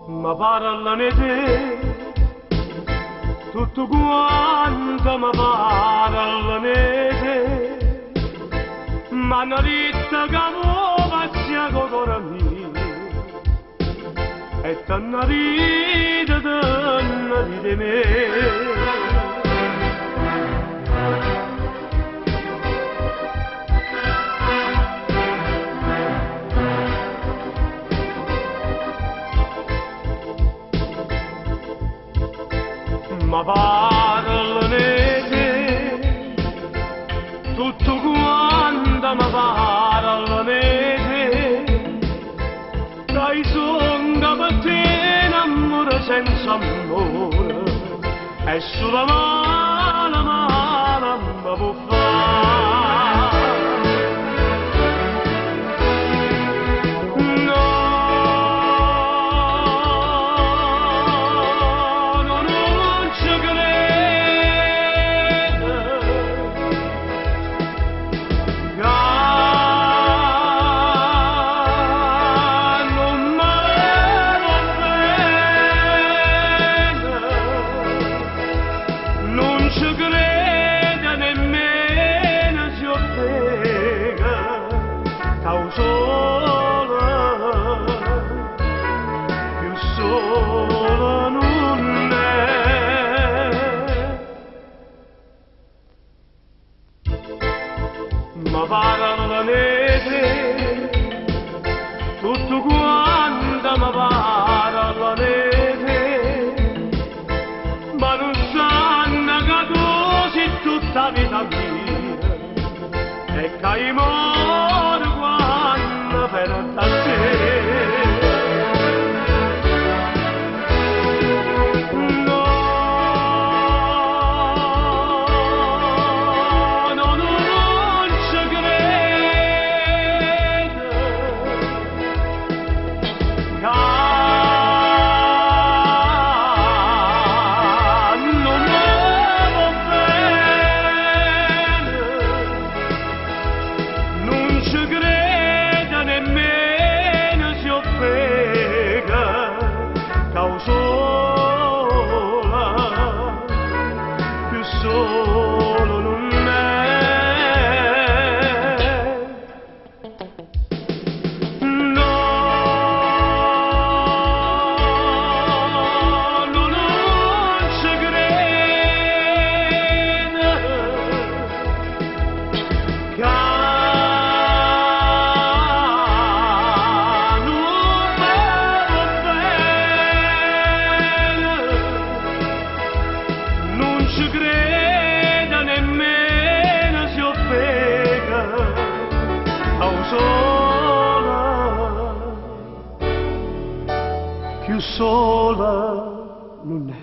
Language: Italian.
ma parlane te, tutto quanto mi parlane te, ma una vita che mo passia con cuore mio, e t'hanno vita di me. Ma parlane te, tutto quanto mi parlane te, dai son che per te in amore senza amore, e sulla mano mi può fare. Non ci crede nemmeno si offega, sola, più sola non è. Ma parlane te, tutto quanto mi parlane te, ma non sanno che tu sei tutta vita mia, e che hai muore quando penso a te. Solo non è, no, non ci crede, che non va bene, non ci crede nemmeno si offega, sola, più sola non è.